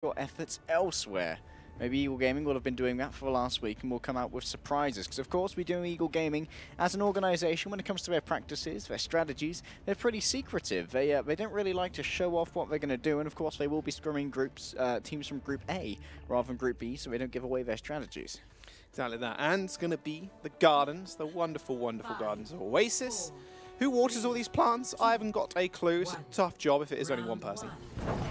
your efforts elsewhere. Maybe Eagle Gaming will have been doing that for the last week and will come out with surprises. Because, of course, we do Eagle Gaming as an organization when it comes to their practices, their strategies. They're pretty secretive. They don't really like to show off what they're going to do. And, of course, they will be scrimming teams from Group A rather than Group B, so they don't give away their strategies. Exactly that. And it's going to be the gardens, the wonderful, wonderful gardens of Oasis. Who waters all these plants? I haven't got a clue. It's a tough job if it is only one person.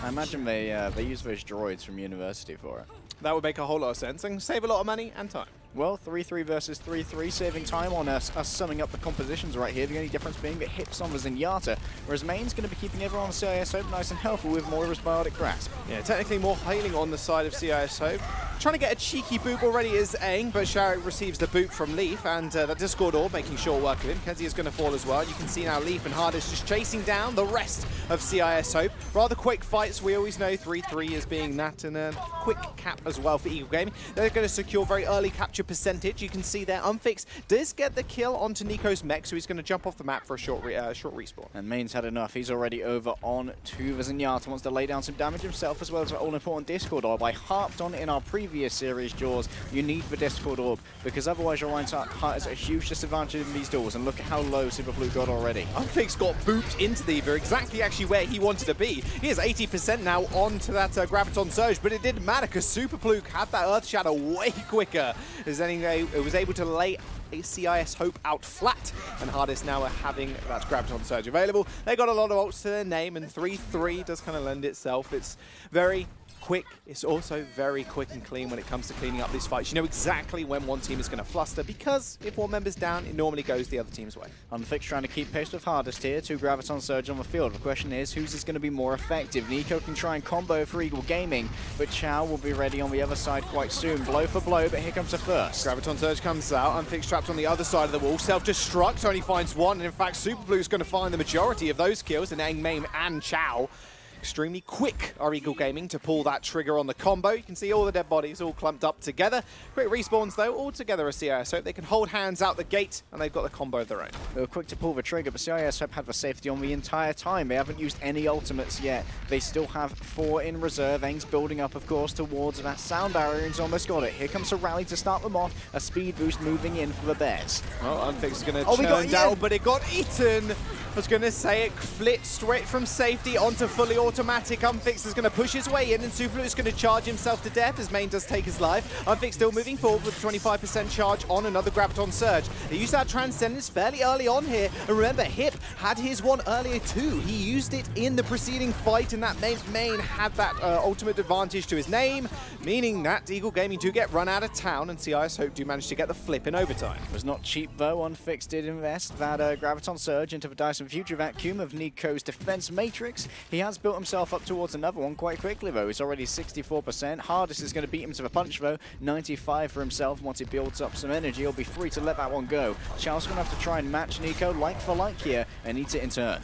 I imagine they use those droids from university for it. That would make a whole lot of sense and save a lot of money and time. Well, 3-3 versus 3-3, saving time on us summing up the compositions right here. The only difference being that Hips on the Zenyatta, whereas Main's going to be keeping everyone on CIS Hope nice and healthy with more of his biotic grasp. Yeah, technically more healing on the side of CIS Hope. Trying to get a cheeky boop already is Aang, but Sharek receives the boop from Leaf, and that Discord Orb making short work of him. Kenzie is going to fall as well. You can see now Leaf and Hardest just chasing down the rest of CIS Hope. Rather quick fights. We always know 3-3 as being that, and a quick cap as well for Eagle Gaming. They're going to secure very early capture percentage. You can see there, Unfix does get the kill onto Nico's mech, so he's going to jump off the map for a short respawn. And Main's had enough. He's already over on to the Zenyatta. Wants to lay down some damage himself, as well as the all-important Discord Orb. I harped on in our previous series, Jaws, you need the Discord Orb, because otherwise your Reinhardt is a huge disadvantage in these duels, and look at how low Super Blue got already. Unfix got booped into the Eva, exactly actually where he wanted to be. He is 80% now onto that Graviton Surge, but it didn't matter, because Super Blue had that Earth Shadow way quicker, as anyway, it was able to lay CIS Hope out flat, and Hardest now are having that Graviton Surge available. They got a lot of ults to their name, and 3-3 does kind of lend itself. It's very quick. It's also very quick and clean when it comes to cleaning up these fights. You know exactly when one team is going to fluster, because if one member's down, it normally goes the other team's way. Unfix trying to keep pace with Hardest here. 2 Graviton Surge on the field. The question is, whose is going to be more effective? Nico can try and combo for Eagle Gaming, but Chow will be ready on the other side quite soon. Blow for blow, but here comes the first. Graviton Surge comes out. Unfix trapped on the other side of the wall. Self-destruct only finds one, and in fact, Super Blue is going to find the majority of those kills, and Aang, Maim, and Chow. Extremely quick are Eagle Gaming to pull that trigger on the combo. You can see all the dead bodies all clumped up together. Quick respawns though, all together as CIS Hope. They can hold hands out the gate, and they've got the combo of their own. They were quick to pull the trigger, but CIS Hope had the safety on the entire time. They haven't used any ultimates yet. They still have 4 in reserve. Aang's building up, of course, towards that sound barrier, and he's almost got it. Here comes a rally to start them off. A speed boost moving in for the Bears. Well, Unfix is going to churn down, but it got eaten. I was going to say it flipped straight from safety onto fully automatic. Unfix is going to push his way in, and Super Blue is going to charge himself to death as Main does take his life. Unfix still moving forward with a 25% charge on another Graviton Surge. They used that Transcendence fairly early on here, and remember, Hip had his one earlier too. He used it in the preceding fight, and that Main had that ultimate advantage to his name, meaning that Eagle Gaming do get run out of town, and CIS Hope do manage to get the flip in overtime. It was not cheap though. Unfix did invest that Graviton Surge into the Dyson Future Vacuum of Nico's defense matrix. He has built himself up towards another one quite quickly though. He's already 64%. Hardest is going to beat him to the punch though. 95 for himself. Once he builds up some energy, he'll be free to let that one go. Chow's going to have to try and match Nico like for like here, and needs it in turn.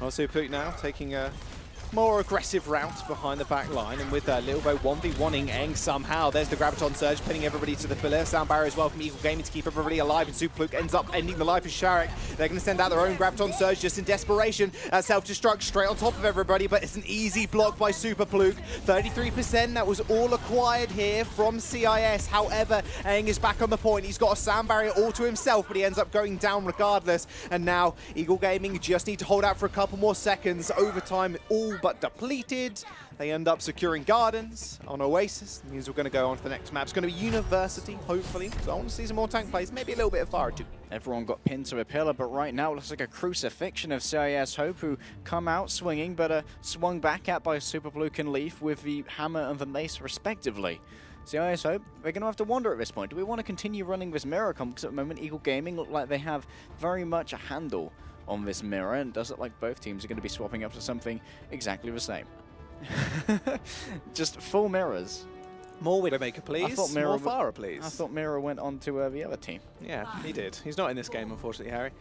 Also Pook now taking a more aggressive route behind the back line, and with Lilbo 1v1ing Aang somehow. There's the Graviton Surge, pinning everybody to the pillar. Sound barrier as well from Eagle Gaming to keep everybody alive, and Super Blue ends up ending the life of Sharek. They're going to send out their own Graviton Surge just in desperation. Self-destruct straight on top of everybody, but it's an easy block by Super Blue. 33%, that was all acquired here from CIS. However, Aang is back on the point. He's got a sound barrier all to himself, but he ends up going down regardless. And now Eagle Gaming just need to hold out for a couple more seconds. Overtime all but depleted. They end up securing gardens on Oasis. It means we're going to go on to the next map. It's going to be University, hopefully. So I want to see some more tank plays, maybe a little bit of fire too. Everyone got pinned to a pillar, but right now it looks like a crucifixion of CIS Hope, who come out swinging, but swung back at by Super Blue and Leaf with the hammer and the mace respectively. CIS Hope, they're going to have to wonder at this point. Do we want to continue running this mirror comp? Because at the moment Eagle Gaming look like they have very much a handle on this mirror, and does it like both teams are going to be swapping up to something exactly the same. Just full mirrors. More Widowmaker, please. I thought Mirror more Farah, please. I thought Mirror went on to the other team. Yeah, he did. He's not in this game, unfortunately, Harry.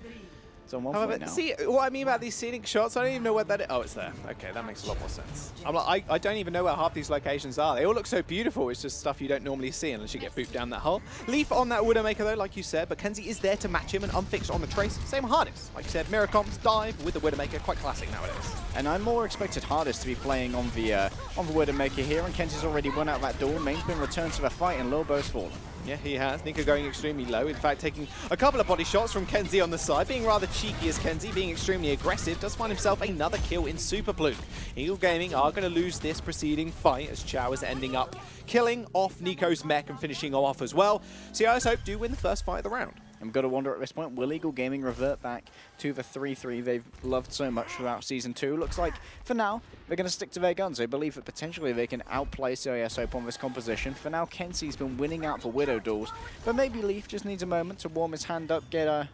It's on 1 However, point now. see, what I mean about these scenic shots, I don't even know where that is. Oh, it's there. Okay, that makes a lot more sense. I'm like, I don't even know where half these locations are. They all look so beautiful. It's just stuff you don't normally see unless you get booped down that hole. Leaf on that Widowmaker, though, like you said, but Kenzie is there to match him and unfixed on the Trace. Same Hardest. Like you said, mirror comms, dive with the Widowmaker. Quite classic nowadays. And I more expected Hardest to be playing on the Widowmaker here, and Kenzie's already won out that duel. Main's been returned to the fight, and Lilbo's fallen. Yeah, he has. Nico going extremely low. In fact, taking a couple of body shots from Kenzie on the side. Being rather cheeky as Kenzie, being extremely aggressive, does find himself another kill in Super Blue. Eagle Gaming are going to lose this preceding fight as Chow is ending up killing off Nico's mech and finishing him off as well. CIS Hope do win the first fight of the round. I've got to wonder at this point, will Eagle Gaming revert back to the 3-3 they've loved so much throughout Season 2? Looks like, for now, they're going to stick to their guns. They believe that potentially they can outplay CIS Hope on this composition. For now, Kenzie's been winning out the Widow duels, but maybe Leaf just needs a moment to warm his hand up, get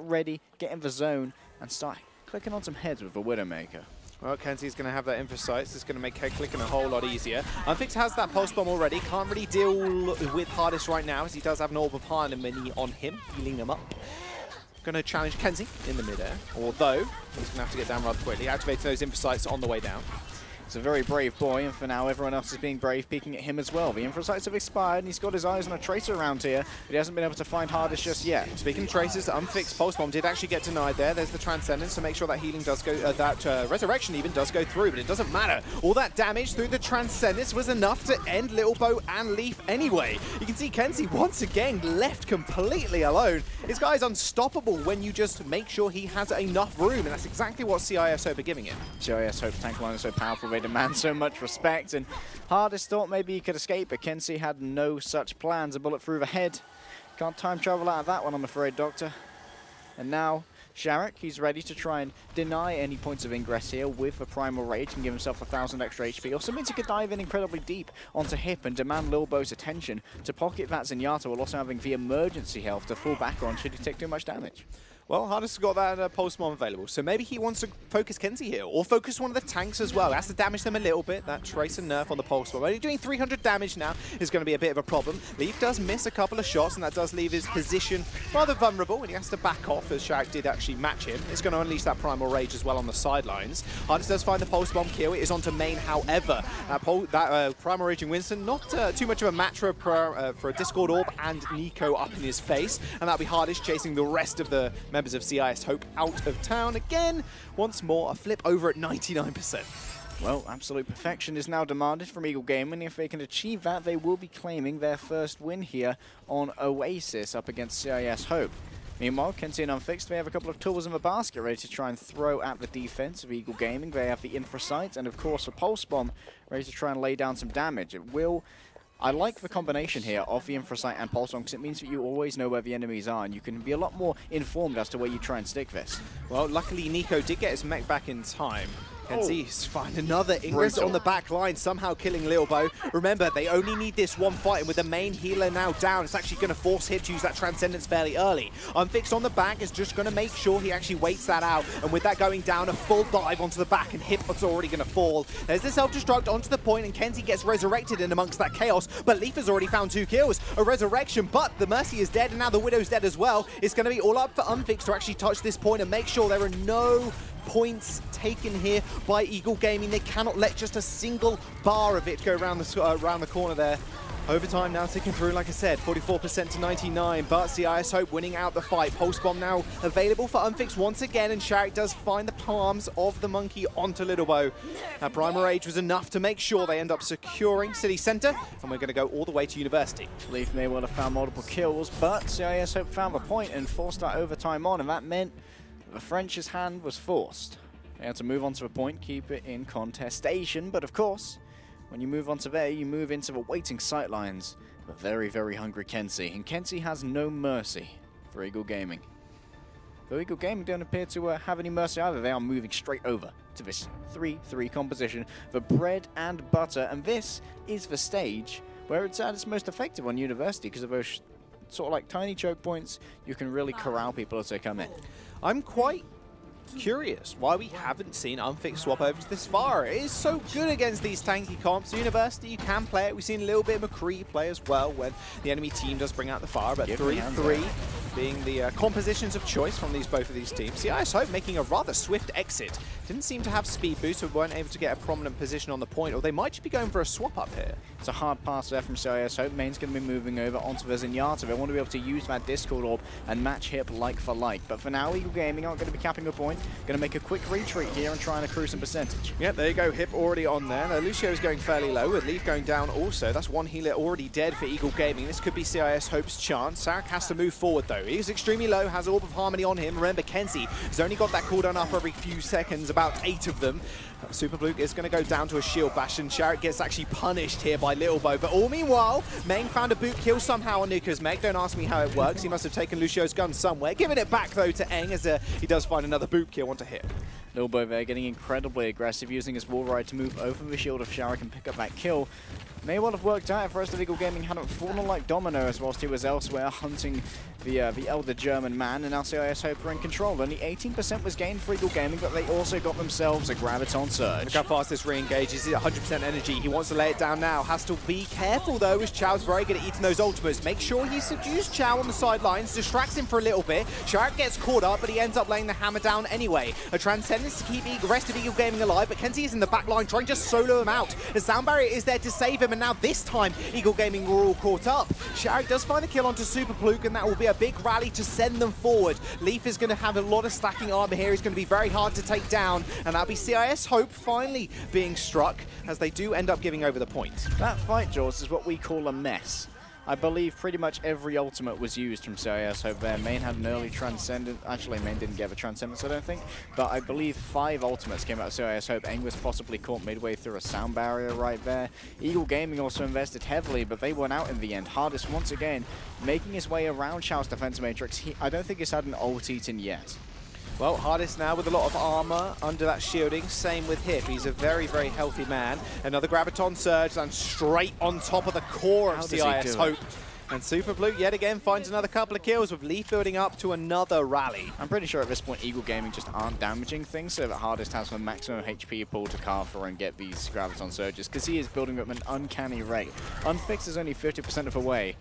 ready, get in the zone, and start clicking on some heads with the Widowmaker. Well, Kenzie's going to have that Infosights. It's going to make head clicking a whole lot easier. Unfix has that pulse bomb already. Can't really deal with Hardest right now as he does have an orb of harmony on him, healing him up. Going to challenge Kenzie in the midair, although he's going to have to get down rather quickly. Activating those Infosights on the way down. He's a very brave boy, and for now everyone else is being brave, peeking at him as well. The Infosights have expired, and he's got his eyes on a Tracer around here, but he hasn't been able to find Hardest just yet. Speaking of Tracers, Unfixed Pulse Bomb did actually get denied there. There's the Transcendence, so make sure that healing does go, Resurrection even does go through, but it doesn't matter. All that damage through the Transcendence was enough to end Littlebo and Leaf anyway. You can see Kenzie once again left completely alone. This guy's unstoppable when you just make sure he has enough room, and that's exactly what CIS Hope are giving him. CIS Hope's tank line is so powerful, they demand so much respect, and Hardest thought maybe he could escape, but Kenzie had no such plans. A bullet through the head. Can't time travel out of that one, I'm afraid, Doctor. And now, Sharek, he's ready to try and deny any points of ingress here with the Primal Rage and give himself 1,000 extra HP. Also means he could dive in incredibly deep onto Hip and demand Lilbo's attention to pocket that Zenyatta while also having the emergency health to fall back on should he take too much damage. Well, Hardest has got that Pulse Bomb available, so maybe he wants to focus Kenzie here, or focus one of the tanks as well. Has to damage them a little bit. That Trace and Nerf on the Pulse Bomb. Only doing 300 damage now is going to be a bit of a problem. Leaf does miss a couple of shots, and that does leave his position rather vulnerable, and he has to back off, as Sharek did actually match him. It's going to unleash that Primal Rage as well on the sidelines. Hardest does find the Pulse Bomb kill. It is onto main, however. That Primal Raging Winston, not too much of a match for a Discord Orb and Nico up in his face, and that'll be Hardest chasing the rest of the members of CIS Hope out of town again. Once more, a flip over at 99%. Well, absolute perfection is now demanded from Eagle Gaming. If they can achieve that, they will be claiming their first win here on Oasis up against CIS Hope. Meanwhile, Kenzie and Unfixed, they have a couple of tools in the basket ready to try and throw at the defense of Eagle Gaming. They have the Infrasight and, of course, a Pulse Bomb ready to try and lay down some damage. It will... I like the combination here of the Infrasight and Pulse Bomb because it means that you always know where the enemies are and you can be a lot more informed as to where you try and stick this. Well, luckily Nico did get his mech back in time. Kenzie's find another Ingress on the back line, somehow killing Lilbo. Remember, they only need this one fight, and with the main healer now down, it's actually going to force Hip to use that Transcendence fairly early. Unfixed on the back is just going to make sure he actually waits that out, and with that going down, a full dive onto the back, and Hip is already going to fall. There's the self-destruct onto the point, and Kenzie gets resurrected in amongst that chaos, but Leaf has already found 2 kills. A resurrection, but the Mercy is dead, and now the Widow's dead as well. It's going to be all up for Unfixed to actually touch this point and make sure there are no points taken here by Eagle Gaming. They cannot let just a single bar of it go around the corner there. Overtime now ticking through, like I said, 44% to 99, but CIS Hope winning out the fight. Pulse Bomb now available for Unfixed once again, and Sharek does find the palms of the monkey onto Littlebo. That Primal Rage was enough to make sure they end up securing City Center, and we're going to go all the way to University. Leaf may well have found multiple kills, but CIS Hope found the point and forced that overtime on, and that meant the French's hand was forced. They had to move on to a point, keep it in contestation, but of course, when you move on to there, you move into the waiting sightlines. A very, very hungry Kenzie, and Kenzie has no mercy for Eagle Gaming. Though Eagle Gaming don't appear to have any mercy either, they are moving straight over to this 3-3 composition for bread and butter, and this is the stage where it's at its most effective on University because of those sort of like tiny choke points. You can really corral people as they come in. I'm quite curious why we haven't seen Unfixed swap over this far. It is so good against these tanky comps. University, you can play it. We've seen a little bit of McCree play as well when the enemy team does bring out the fire, but 3-3. being the compositions of choice from both of these teams. CIS Hope making a rather swift exit. Didn't seem to have speed boost, so weren't able to get a prominent position on the point, or they might just be going for a swap up here. It's a hard pass there from CIS Hope. Main's going to be moving over onto the Zenyatta. They want to be able to use that Discord Orb and match Hip like for like. But for now, Eagle Gaming aren't going to be capping a point. Going to make a quick retreat here and try and accrue some percentage. Yep, there you go. Hip already on there. Now, Lucio's going fairly low, with Leaf going down also. That's one healer already dead for Eagle Gaming. This could be CIS Hope's chance. Sarek has to move forward, though. He's extremely low, has Orb of Harmony on him. Remember, Kenzie has only got that cooldown up every few seconds, about 8 of them. Superbluke is going to go down to a shield bash, and Sharek gets actually punished here by Littlebow. But all meanwhile, Main found a boot kill somehow on Nuka's mech. Don't ask me how it works. He must have taken Lucio's gun somewhere. Giving it back, though, to Eng as he does find another boot kill onto Hip. Littlebow there getting incredibly aggressive, using his wall ride to move over the shield of Sharek and pick up that kill. May well have worked out if the rest of Eagle Gaming hadn't fallen like dominoes whilst he was elsewhere hunting the elder German man, and now CIS Hope are in control. Only 18% was gained for Eagle Gaming, but they also got themselves a Graviton Surge. Look how fast this re-engages. He's at 100% energy. He wants to lay it down now. Has to be careful, though, as Chao's very good at eating those ultimates. Make sure he subdues Chao on the sidelines, distracts him for a little bit. Sharek gets caught up, but he ends up laying the hammer down anyway. A Transcendence to keep the rest of Eagle Gaming alive, but Kenzie is in the back line trying to solo him out. The Sound Barrier is there to save him, and now this time Eagle Gaming were all caught up. Sharek does find the kill onto Superbluke, and that will be a big rally to send them forward. Leaf is going to have a lot of stacking armor here. He's going to be very hard to take down, and that'll be CIS Hope finally being struck as they do end up giving over the point. That fight, Jaws, is what we call a mess. I believe pretty much every ultimate was used from CIS Hope there. Main had an early Transcendence. Actually, Main didn't get a Transcendence, I don't think. But I believe 5 ultimates came out of CIS Hope. Eng was possibly caught midway through a Sound Barrier right there. Eagle Gaming also invested heavily, but they went out in the end. Hardest, once again, making his way around Chao's defense matrix. I don't think he's had an ult eaten yet. Well, Hardest now with a lot of armor under that shielding. Same with Hip. He's a very, very healthy man. Another Graviton Surge and straight on top of the core of CIS Hope. And Superblue yet again finds another couple of kills, with Leaf building up to another rally. I'm pretty sure at this point Eagle Gaming just aren't damaging things, so that Hardest has the maximum HP pull to carve for and get these Graviton Surges, because he is building up an uncanny rate. Unfixed is only 50% of a way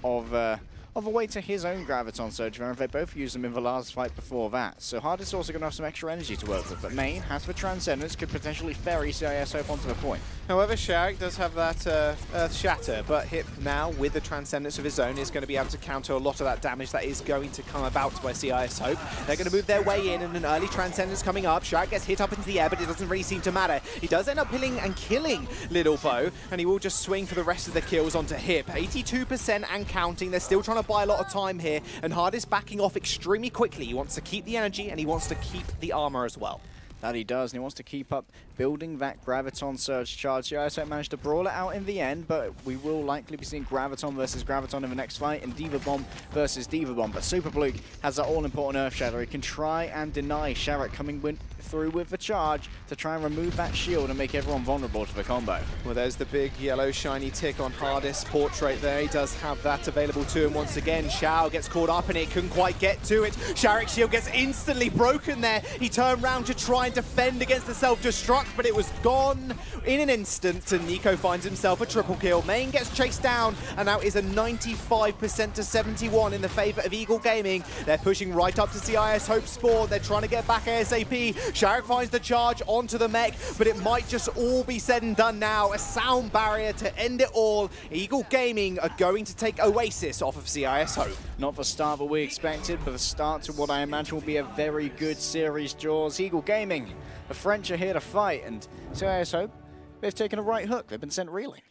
of a way to his own Graviton Surge, and they both used them in the last fight before that. So Hardest also going to have some extra energy to work with, but Main has the Transcendence, could potentially ferry CIS Hope onto the point. However, Sharek does have that Earth Shatter, but Hip now, with the Transcendence of his own, is going to be able to counter a lot of that damage that is going to come about by CIS Hope. They're going to move their way in, and an early Transcendence coming up. Sharek gets hit up into the air, but it doesn't really seem to matter. He does end up killing and killing Littlebow, and he will just swing for the rest of the kills onto Hip. 82% and counting. They're still trying to buy a lot of time here, and Hardest backing off extremely quickly. He wants to keep the energy, and he wants to keep the armor as well. That he does, and he wants to keep up building that Graviton Surge charge. CIS Hope managed to brawl it out in the end, but we will likely be seeing Graviton versus Graviton in the next fight, and Diva Bomb versus Diva Bomb. But Superbluke has that all-important Earth Shatter. He can try and deny Sharek coming through with the charge to try and remove that shield and make everyone vulnerable to the combo. Well, there's the big yellow shiny tick on Hardest's portrait there. He does have that available to him once again. Shao gets caught up in it, couldn't quite get to it. Sharek's shield gets instantly broken there. He turned round to try and defend against the self-destruct, but it was gone in an instant, and Nico finds himself a triple kill. Main gets chased down, and now is a 95% to 71 in the favor of Eagle Gaming. They're pushing right up to CIS Hope Sport. They're trying to get back ASAP. Sharek finds the charge onto the mech, but it might just all be said and done now. A Sound Barrier to end it all. Eagle Gaming are going to take Oasis off of CIS Hope. Not the start that we expected, but the start to what I imagine will be a very good series, Jaws. Eagle Gaming, the French are here to fight, and CIS Hope, they've taken a right hook. They've been sent reeling.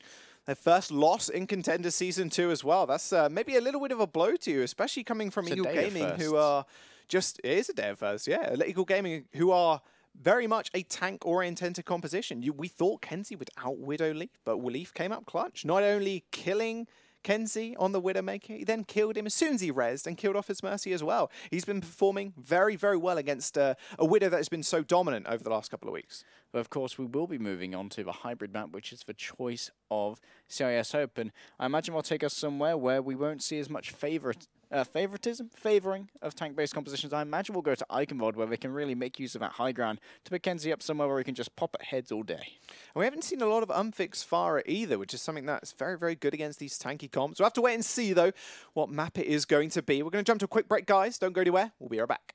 Their first loss in Contenders Season 2 as well. That's maybe a little bit of a blow to you, especially coming from Eagle Gaming, who are just, it is a day of first, yeah. Eagle Gaming, who are very much a tank-oriented composition. We thought Kenzie would out-Widow Leaf, but Leaf came up clutch. Not only killing Kenzie on the Widowmaker, he then killed him as soon as he rezzed and killed off his Mercy as well. He's been performing very, very well against a Widow that has been so dominant over the last couple of weeks. But of course, we will be moving on to the hybrid map, which is the choice of CIS Hope. And I imagine will take us somewhere where we won't see as much favoring of tank-based compositions. I imagine we'll go to Eichenwald, where they can really make use of that high ground to pick Kenzie up somewhere where he can just pop at heads all day. And we haven't seen a lot of unfixed Farah either, which is something that's very, very good against these tanky comps. We'll have to wait and see, though, what map it is going to be. We're going to jump to a quick break, guys. Don't go anywhere. We'll be right back.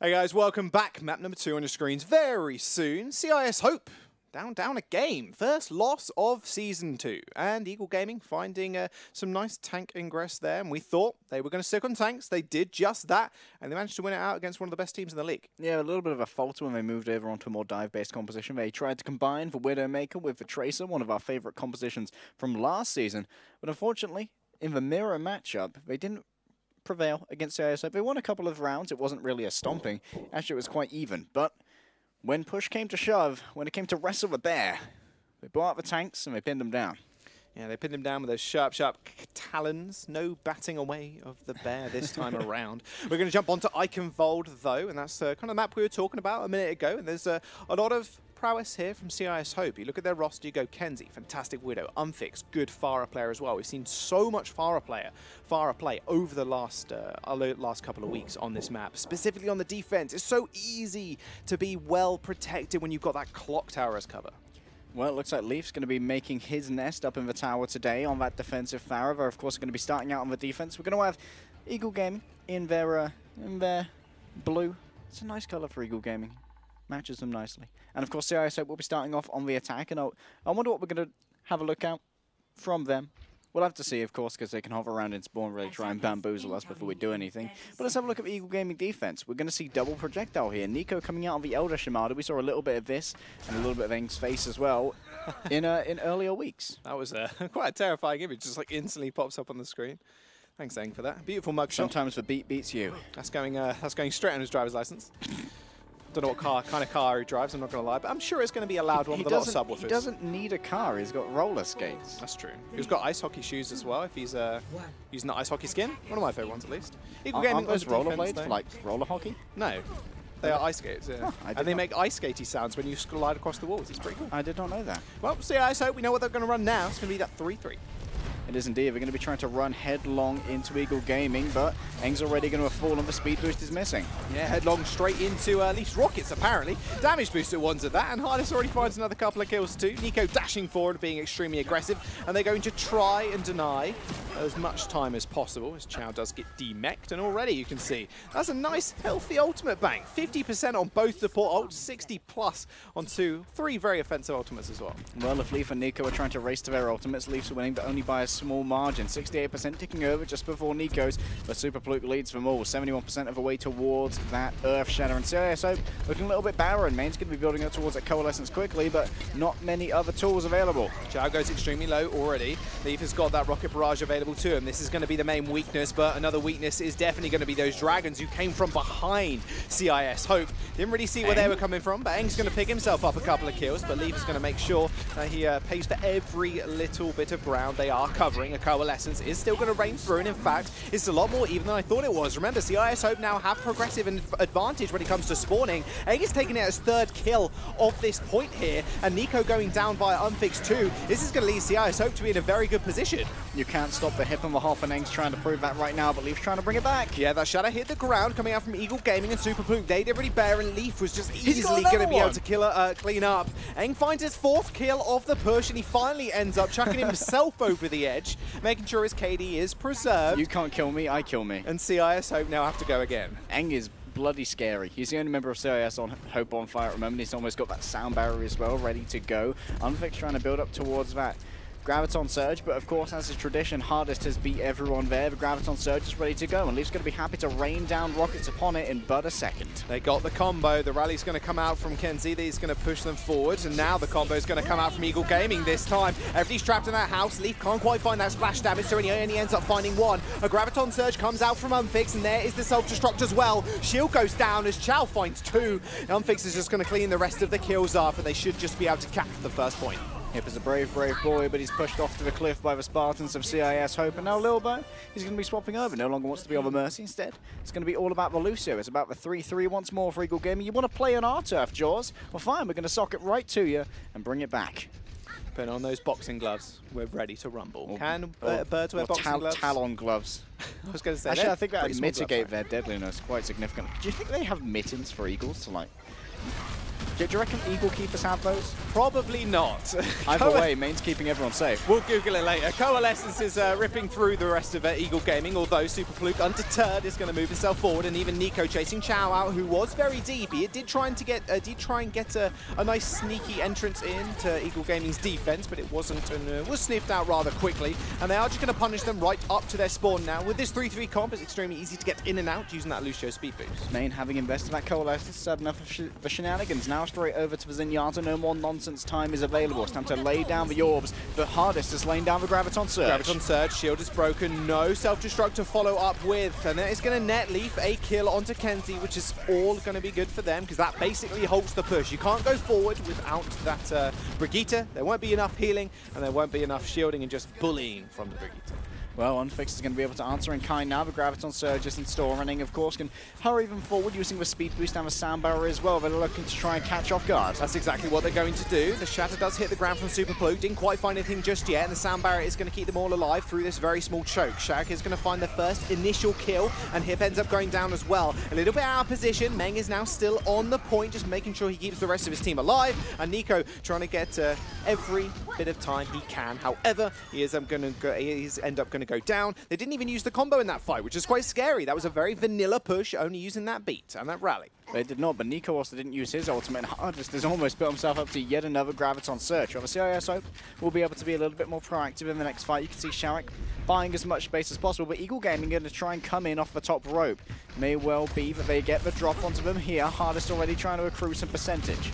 Hey guys, welcome back. Map number 2 on your screens very soon. CIS Hope down a game. First loss of Season 2. And Eagle Gaming finding some nice tank ingress there. And we thought they were going to stick on tanks. They did just that. And they managed to win it out against one of the best teams in the league. Yeah, a little bit of a falter when they moved over onto a more dive-based composition. They tried to combine the Widowmaker with the Tracer, one of our favourite compositions from last season. But unfortunately, in the mirror matchup, they didn't prevail against CIS. They won a couple of rounds. It wasn't really a stomping. Actually, it was quite even. But when push came to shove, when it came to wrestle the bear, they brought out the tanks and they pinned them down. Yeah, they pinned him down with those sharp talons. No batting away of the bear this time around. We're going to jump onto Eichenwald, though, and that's kind of the map we were talking about a minute ago. And there's a lot of prowess here from CIS Hope. You look at their roster, you go Kenzie, fantastic Widow, Unfixed, good Farah player as well. We've seen so much Farah play over the last couple of weeks on this map, specifically on the defense. It's so easy to be well protected when you've got that clock tower as cover. Well, it looks like Leaf's going to be making his nest up in the tower today on that defensive Farah. They're, of course, going to be starting out on the defense. We're going to have Eagle Gaming in their blue. It's a nice color for Eagle Gaming. Matches them nicely. And, of course, CIS Hope will be starting off on the attack. And I wonder what we're going to have a look out from them. We'll have to see, of course, because they can hover around in spawn and really try and bamboozle us before we do anything. But let's have a look at the Eagle Gaming defense. We're going to see double projectile here. Nico coming out on the Elder Shimada. We saw a little bit of this and a little bit of Eng's face as well in earlier weeks. That was quite a terrifying image. Just like instantly pops up on the screen. Thanks, Eng, for that. Beautiful mugshot. Sometimes the beat beats you. That's going straight on his driver's license. Don't know what kind of car he drives, I'm not going to lie, but I'm sure it's going to be a loud one with a lot of subwoofers. He doesn't need a car, he's got roller skates. That's true. He's got ice hockey shoes as well, if he's using the ice hockey skin. One of my favourite ones, at least. Aren't those rollerblades for, like, roller hockey? No. They are ice skates, yeah. Oh, and they make ice skatey sounds when you slide across the walls. It's pretty cool. I did not know that. Well, CIS Hope, we know what they're going to run now. It's going to be that 3-3. It is indeed. We're going to be trying to run headlong into Eagle Gaming, but Eng's already going to have fallen. The speed boost is missing. Yeah, headlong straight into Leaf's rockets, apparently. Damage booster ones at that, and Harness already finds another couple of kills too. Nico dashing forward, being extremely aggressive, and they're going to try and deny as much time as possible, as Chow does get demech'd, and already you can see that's a nice, healthy ultimate bank. 50% on both support ults, 60 plus on 2, 3 very offensive ultimates as well. Well, if Leaf and Nico are trying to race to their ultimates, Leaf's are winning, but only by a small margin. 68% ticking over just before Nico's, but Super Fluke leads them all. 71% of the way towards that Earth Shatter. And CIS Hope looking a little bit barren. Main's going to be building up towards that Coalescence quickly, but not many other tools available. Chow goes extremely low already. Leaf has got that Rocket Barrage available to him. This is going to be the main weakness, but another weakness is definitely going to be those Dragons who came from behind CIS Hope. Didn't really see where they were coming from, but Eng's going to pick himself up a couple of kills, but Leaf is going to make sure that he pays for every little bit of ground they are covering. A Coalescence is still going to rain through, and in fact, it's a lot more even than I thought it was. Remember, CIS Hope now have progressive advantage when it comes to spawning. Eng is taking out his third kill of this point here, and Nico going down via Unfixed too. This is going to lead CIS Hope to be in a very good position. You can't stop the hip and the half, and Eng's trying to prove that right now, but Leaf's trying to bring it back. Yeah, that Shadow hit the ground coming out from Eagle Gaming and Super Fluke. They did really bare, and Leaf was just easily going to be able to clean up. Eng finds his fourth kill of the push, and he finally ends up chucking himself over the edge, making sure his KD is preserved. You can't kill me, I kill me. And CIS Hope now have to go again. Eng is bloody scary. He's the only member of CIS on Hope on fire at the moment. He's almost got that sound barrier as well, ready to go. Unfixed trying to build up towards that Graviton Surge, but of course, as is tradition, Hardest has beat everyone there. The Graviton Surge is ready to go, and Leaf's going to be happy to rain down rockets upon it in but a second. They got the combo. The rally's going to come out from Kenzie. He's going to push them forward, and now the combo is going to come out from Eagle Gaming this time. Everybody's trapped in that house. Leaf can't quite find that splash damage, so he only ends up finding one. A Graviton Surge comes out from Unfix, and there is the self-destruct as well. Shield goes down as Chow finds two. Unfix is just going to clean the rest of the kills up, and they should just be able to cap the first point. Hip is a brave, brave boy, but he's pushed off to the cliff by the Spartans of CIS Hope, and now Lilbo, he's going to be swapping over. No longer wants to be on the Mercy. Instead, it's going to be all about the Lucio. It's about the 3-3 once more for Eagle Gaming. You want to play on our turf, Jaws? Well, fine, we're going to sock it right to you and bring it back. Put on those boxing gloves. We're ready to rumble. Can birds wear boxing gloves? Talon gloves. I was going to say, actually, I think that would mitigate their deadliness quite significantly. Do you think they have mittens for eagles to, like... Do you reckon Eagle Keepers have those? Probably not. Either way, Main's keeping everyone safe. We'll Google it later. Coalescence is ripping through the rest of Eagle Gaming, although Super Fluke, undeterred, is going to move himself forward, and even Nico chasing Chow out, who was very deep. He did try and get a nice sneaky entrance into Eagle Gaming's defense, but it wasn't, and was sniffed out rather quickly. And they are just going to punish them right up to their spawn now. With this 3-3 comp, it's extremely easy to get in and out using that Lucio speed boost. Main having invested that Coalescence, had enough for shenanigans. Now straight over to the Zenyatta. No more nonsense time is available. It's time to lay down the orbs. The Hardest is laying down the Graviton Surge. Graviton Surge, shield is broken. No self-destruct to follow up with. And that is going to net Leaf a kill onto Kenzie, which is all going to be good for them, because that basically halts the push. You can't go forward without that Brigitte. There won't be enough healing, and there won't be enough shielding and just bullying from the Brigitte. Well, Unfixed is going to be able to answer in kind now. The Graviton Surge is in store, and Eng, of course, can hurry them forward using the speed boost and the sound barrier as well. They're looking to try and catch off guard. That's exactly what they're going to do. The Shatter does hit the ground from Super Fluke. Didn't quite find anything just yet, and the sound barrier is going to keep them all alive through this very small choke. Shaq is going to find the first initial kill, and Hip ends up going down as well. A little bit out of position. Meng is now still on the point, just making sure he keeps the rest of his team alive, and Nico trying to get every bit of time he can. However, he is end up going to go down. They didn't even use the combo in that fight, which is quite scary. That was a very vanilla push, only using that beat and that rally. They did not, but Nico also didn't use his ultimate, and Hardest has almost built himself up to yet another Graviton Surge. Obviously, CIS Hope will be able to be a little bit more proactive in the next fight. You can see Sharek buying as much space as possible, but Eagle Gaming going to try and come in off the top rope. May well be that they get the drop onto them here. Hardest already trying to accrue some percentage.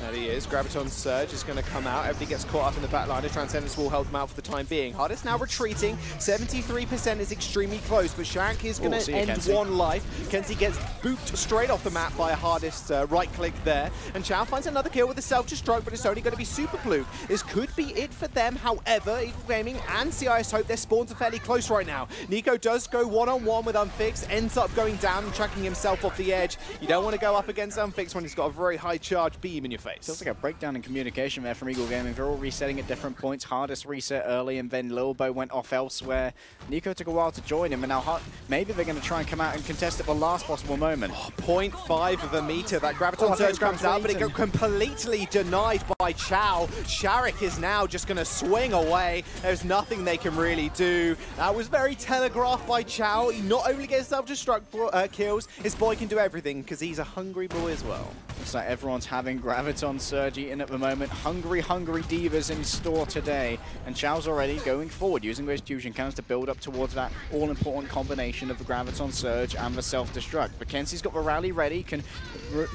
There he is. Graviton Surge is going to come out. Everybody gets caught up in the back line. The Transcendence will help them out for the time being. Hardest now retreating. 73% is extremely close, but Shank is going to end one life. Kenzie gets booped straight off the map by a Hardest right click there. And Chow finds another kill with a self-destruct, but it's only going to be Super Fluke. This could be it for them. However, Eagle Gaming and CIS Hope, their spawns are fairly close right now. Nico does go one-on-one with Unfixed, ends up going down and tracking himself off the edge. You don't want to go up against Unfixed when he's got a very high charge beam in your face. Feels like a breakdown in communication there from Eagle Gaming. They're all resetting at different points. Hardest reset early, and then Lilbo went off elsewhere. Nico took a while to join him, and now maybe they're going to try and come out and contest at the last possible moment. 0.5 of a meter. That Graviton Surge comes out, but it got completely denied by Chow. Sharik is now just going to swing away. There's nothing they can really do. That was very telegraphed by Chow. He not only gets self-destruct kills, his boy can do everything because he's a hungry boy as well. Looks like everyone's having Graviton Graviton Surge eating at the moment. Hungry divas in store today. And Chao's already going forward, using those fusion cannons to build up towards that all-important combination of the Graviton Surge and the self-destruct. But Kenzie's got the rally ready, can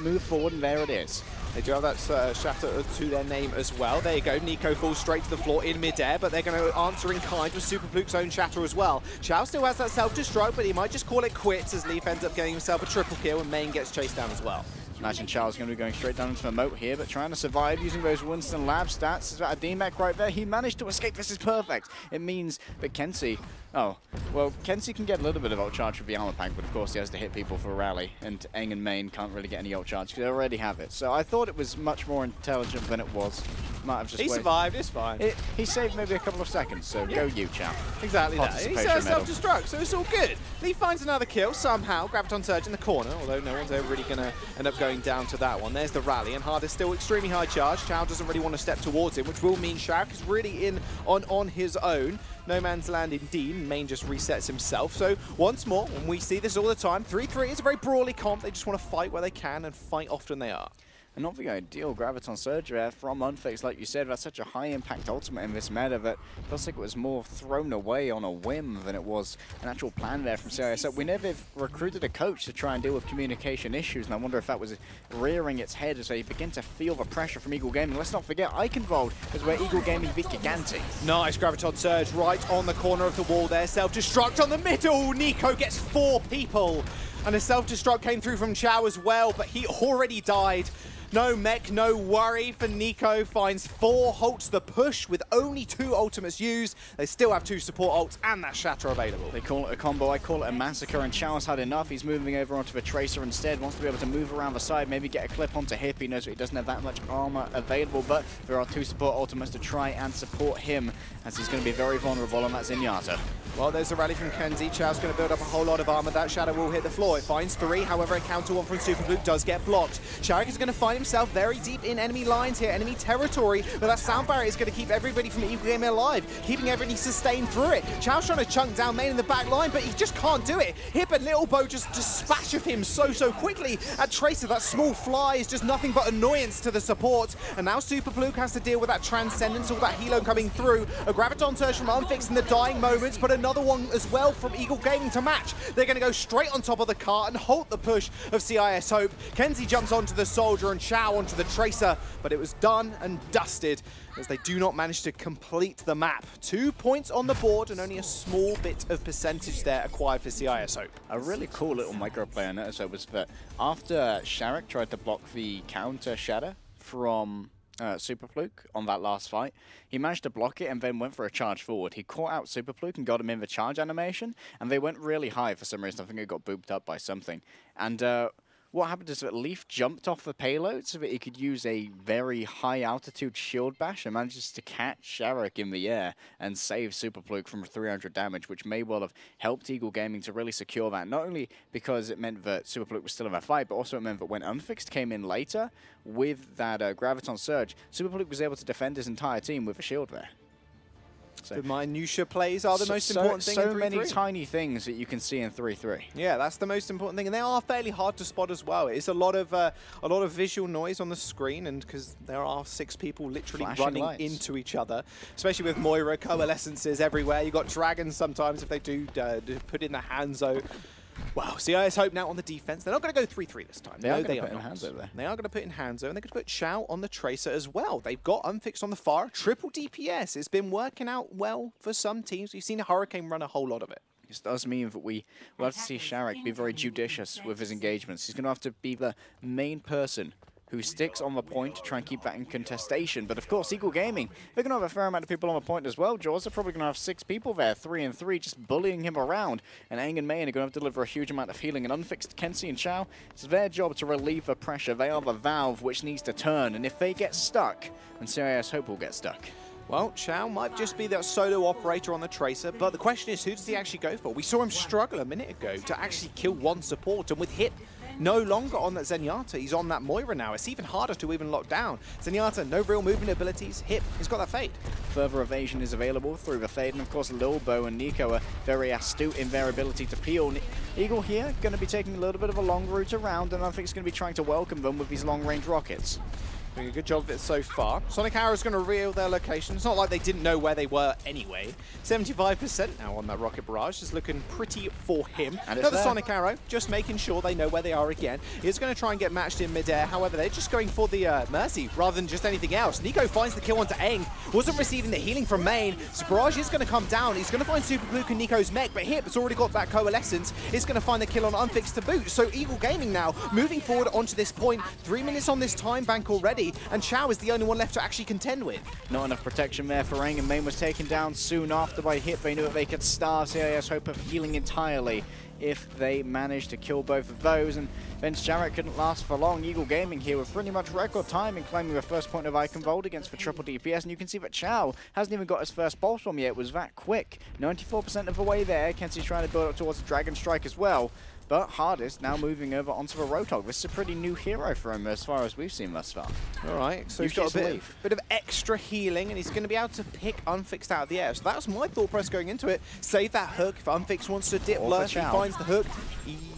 move forward, and there it is. They do have that shatter to their name as well. There you go. Nico falls straight to the floor in midair, but they're going to answer in kind with Super Fluke's own shatter as well. Chao still has that self-destruct, but he might just call it quits as Leaf ends up getting himself a triple kill and Main gets chased down as well. Imagine Chao's going to be going straight down into the moat here, but trying to survive using those Winston Lab stats. Is that a D-Mech right there? He managed to escape. This is perfect. It means that Kenzie... Oh, well, Kenzie can get a little bit of ult charge with the armor pack, but of course he has to hit people for a rally, and Eng and Main can't really get any ult charge because they already have it. So I thought it was much more intelligent than it was. Might have just he survived, it's fine. He saved maybe a couple of seconds, so go you, Chao. Exactly that. He says self-destruct, so it's all good. Lee finds another kill somehow. Graviton Surge in the corner, although no one's ever really going to end up going down to that one. There's the rally, and Hard is still extremely high charge. Chao doesn't really want to step towards him, which will mean Shark is really in on his own. No man's land indeed. Main just resets himself. So once more, and we see this all the time, 3-3 is a very brawly comp. They just want to fight where they can and fight often they are. And not the ideal Graviton Surge there from Unfixed, like you said. That's such a high-impact ultimate in this meta that it feels like it was more thrown away on a whim than it was an actual plan there from CIS. So we never recruited a coach to try and deal with communication issues, and I wonder if that was rearing its head as they begin to feel the pressure from Eagle Gaming. Let's not forget, Eichenwald is where Eagle Gaming beat Giganti. Nice Graviton Surge right on the corner of the wall there. Self-destruct on the middle. Nico gets 4 people. And a self-destruct came through from Chao as well, but he already died. No mech, no worry for Nico. Finds 4, halts the push with only 2 ultimates used. They still have 2 support ults and that shatter available. They call it a combo, I call it a massacre, and Chao's had enough. He's moving over onto the Tracer instead, wants to be able to move around the side, maybe get a clip onto Hip. He knows that he doesn't have that much armor available, but there are 2 support ultimates to try and support him, as he's going to be very vulnerable on that Zenyatta. Well, there's a rally from Kenzie. Chao's going to build up a whole lot of armor. That shadow will hit the floor. It finds 3, however, a counter one from Super Fluke does get blocked. Shark is going to find himself very deep in enemy lines here, enemy territory, but that sound barrier is going to keep everybody from Eagle Gaming alive, keeping everybody sustained through it. Chao's trying to chunk down Main in the back line, but he just can't do it. Hip and Little Bo just dispatch of him so quickly. At Tracer, that small fly is just nothing but annoyance to the support, and now Super Fluke has to deal with that Transcendence, all that Helo coming through. A Graviton Surge from Unfixed in the dying moments, but another one as well from Eagle Gaming to match. They're going to go straight on top of the cart and halt the push of CIS Hope. Kenzie jumps onto the Soldier and Chao onto the Tracer, but it was done and dusted as they do not manage to complete the map. 2 points on the board and only a small bit of percentage there acquired for CIS Hope. A really cool little micro play I noticed was that after Sharek tried to block the counter shatter from Super Fluke on that last fight, he managed to block it and then went for a charge forward. He caught out Super Fluke and got him in the charge animation, and they went really high for some reason. I think it got booped up by something. And what happened is that Leaf jumped off the payload so that he could use a very high altitude shield bash and manages to catch Sharek in the air and save Super Fluke from 300 damage, which may well have helped Eagle Gaming to really secure that. Not only because it meant that Super Fluke was still in that fight, but also it meant that when Unfixed came in later with that Graviton Surge, Super Fluke was able to defend his entire team with a shield there. So the minutia plays are the most important thing in 3-3. So many tiny things that you can see in 3-3. Yeah, that's the most important thing, and they are fairly hard to spot as well. It's a lot of visual noise on the screen, and because there are 6 people literally flashing running lights into each other, especially with Moira, coalescences everywhere. You got dragons sometimes if they do put in the Hanzo. Wow, CIS Hope now on the defense. They're not going to go 3-3 this time. They are going to put in Hanzo there. They are going to put in Hanzo, and they're going to put Chao on the Tracer as well. They've got Unfixed on the far, triple DPS. It's been working out well for some teams. We've seen Hurricane run a whole lot of it. This does mean that we'll have to see Sharek be very judicious with his engagements. He's going to have to be the main person who sticks on the point to try and keep that in contestation. But of course, Eagle Gaming, they're going to have a fair amount of people on the point as well, Jaws. They're probably going to have 6 people there, 3 and 3, just bullying him around. And Aang and Main are going to have to deliver a huge amount of healing. And Unfixed, Kenzie and Chao, it's their job to relieve the pressure. They are the valve which needs to turn. And if they get stuck, then CIS Hope will get stuck. Well, Chao might just be that solo operator on the Tracer, but the question is, who does he actually go for? We saw him struggle a minute ago to actually kill one support, and with Hip no longer on that Zenyatta, he's on that Moira now. It's even harder to even lock down. Zenyatta, no real movement abilities. Hip, he's got that Fade. Further evasion is available through the Fade, and of course Lil Bo and Nico are very astute in their ability to peel. Eagle here going to be taking a little bit of a long route around, and I think he's going to be trying to welcome them with these long-range rockets. Doing a good job of it so far. Sonic Arrow is going to reveal their location. It's not like they didn't know where they were anyway. 75% now on that Rocket Barrage. Just looking pretty for him. And another Sonic Arrow, just making sure they know where they are again. He's going to try and get matched in midair. However, they're just going for the Mercy rather than just anything else. Nico finds the kill onto Eng. Wasn't receiving the healing from main. So Barrage is going to come down. He's going to find Super Blue and Nico's mech, but Hip has already got that Coalescence. Is going to find the kill on Unfixed to boot. So Eagle Gaming now moving forward onto this point. 3 minutes on this time bank already, and Chow is the only one left to actually contend with. Not enough protection there for Eng, and main was taken down soon after by Hip. They knew that they could starve CIS hope of healing entirely if they managed to kill both of those, and then Sharek couldn't last for long. Eagle Gaming here with pretty much record time in claiming the first point of Icon Vault against for triple DPS, and you can see that Chow hasn't even got his first pulse bomb yet. It was that quick. 94% of the way there. Kenzie's trying to build up towards the Dragon Strike as well. But Hardest now moving over onto the Roadhog. This is a pretty new hero for him as far as we've seen thus far. All right, so he's got a bit of extra healing, and he's going to be able to pick Unfixed out of the air. So that was my thought process going into it. Save that hook. If Unfixed wants to dip lurch, he finds the hook.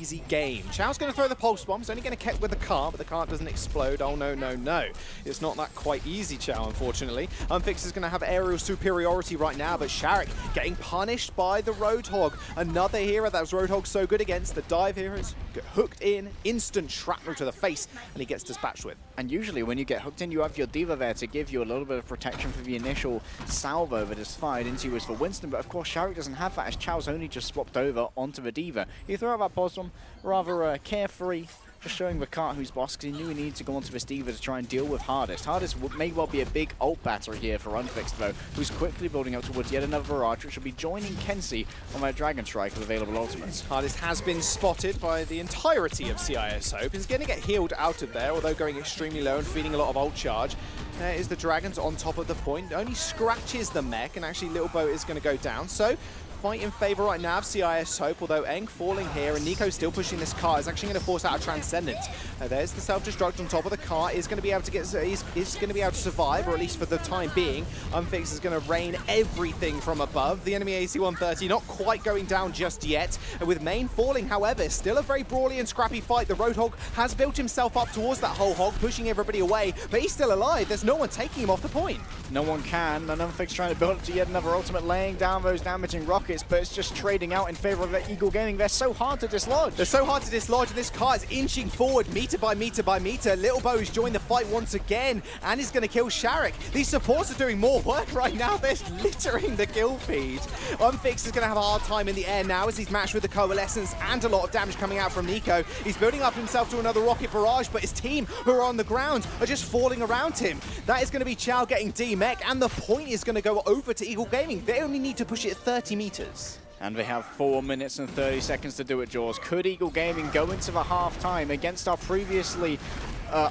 Easy game. Chow's going to throw the pulse bomb. He's only going to keep with the cart, but the cart doesn't explode. Oh, no, no, no. It's not that quite easy, Chow, unfortunately. Unfixed is going to have aerial superiority right now, but Sharek getting punished by the Roadhog. Another hero that was Roadhog so good against. The dive heroes get hooked in, instant shrapnel to the face, and he gets dispatched with. And usually when you get hooked in, you have your Diva there to give you a little bit of protection for the initial salvo that is fired into you as for Winston, but of course Sharek doesn't have that as Chow's only just swapped over onto the Diva. He threw out that pulse bomb rather carefree, just showing the cart who's boss, because he knew he needed to go onto this Diva to try and deal with Hardest. Hardest may well be a big ult batter here for Unfixed though, who's quickly building up towards yet another barrage, which will be joining Kenzie on that Dragon Strike with available ultimates. Hardest has been spotted by the entirety of CIS Hope. He's going to get healed out of there, although going extremely low and feeding a lot of ult charge. There is the Dragons on top of the point. Only scratches the mech, and actually Little Boat is going to go down. So fight in favor right now of CIS Hope, although Eng falling here and Nico still pushing this car is actually going to force out a Transcendent. There's the self-destruct on top of the car. Is going to be able to get, is going to be able to survive, or at least for the time being. Unfixed is going to rain everything from above. The enemy AC-130 not quite going down just yet. And with main falling, however, still a very brawly and scrappy fight. The Roadhog has built himself up towards that whole hog, pushing everybody away, but he's still alive. There's no one taking him off the point. No one can, and Unfixed trying to build up to yet another ultimate, laying down those damaging rockets, but it's just trading out in favor of the Eagle Gaming. They're so hard to dislodge. They're so hard to dislodge, and this car is inching forward meter by meter by meter. Little Bo's joined the fight once again, and is going to kill Sharek. These supports are doing more work right now. They're littering the kill feed. Unfixed is going to have a hard time in the air now as he's matched with the Coalescence and a lot of damage coming out from Nico. He's building up himself to another rocket barrage, but his team who are on the ground are just falling around him. That is going to be Chow getting D-Mech, and the point is going to go over to Eagle Gaming. They only need to push it 30 meters. And they have 4 minutes and 30 seconds to do it, Jaws. Could Eagle Gaming go into the half-time against our previously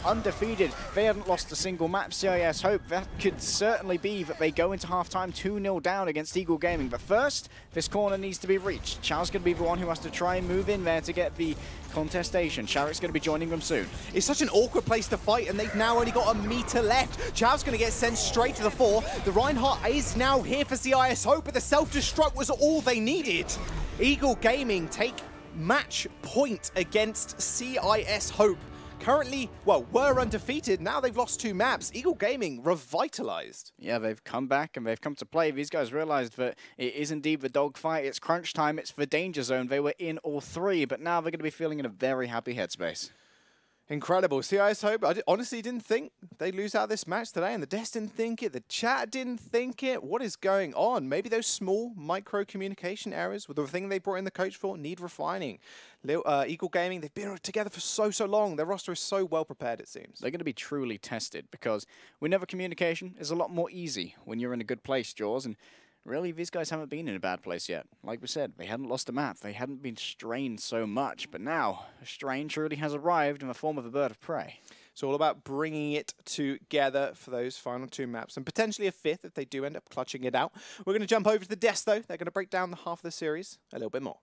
undefeated? They haven't lost a single map, CIS Hope. That could certainly be that they go into half-time 2-0 down against Eagle Gaming. But first, this corner needs to be reached. Chow's going to be the one who has to try and move in there to get the contestation. Sharek's going to be joining them soon. It's such an awkward place to fight, and they've now only got a meter left. Chow's going to get sent straight to the fore. The Reinhardt is now here for CIS Hope, but the self-destruct was all they needed. Eagle Gaming take match point against CIS Hope. Currently, well, were undefeated. Now they've lost 2 maps. Eagle Gaming revitalized. Yeah, they've come back and they've come to play. These guys realized that it is indeed the dogfight. It's crunch time. It's the danger zone. They were in all 3, but now they're going to be feeling in a very happy headspace. Incredible. CIS Hope, I honestly didn't think they'd lose out this match today, and the devs didn't think it, the chat didn't think it. What is going on? Maybe those small micro communication errors with the thing they brought in the coach for need refining. Eagle Gaming, they've been together for so long. Their roster is so well prepared, it seems. They're going to be truly tested, because we know communication is a lot more easy when you're in a good place, Jaws, and really, these guys haven't been in a bad place yet. Like we said, they hadn't lost a map. They hadn't been strained so much. But now, a strain truly has arrived in the form of a bird of prey. It's all about bringing it together for those final 2 maps, and potentially a 5th if they do end up clutching it out. We're going to jump over to the desk, though. They're going to break down the half of the series a little bit more.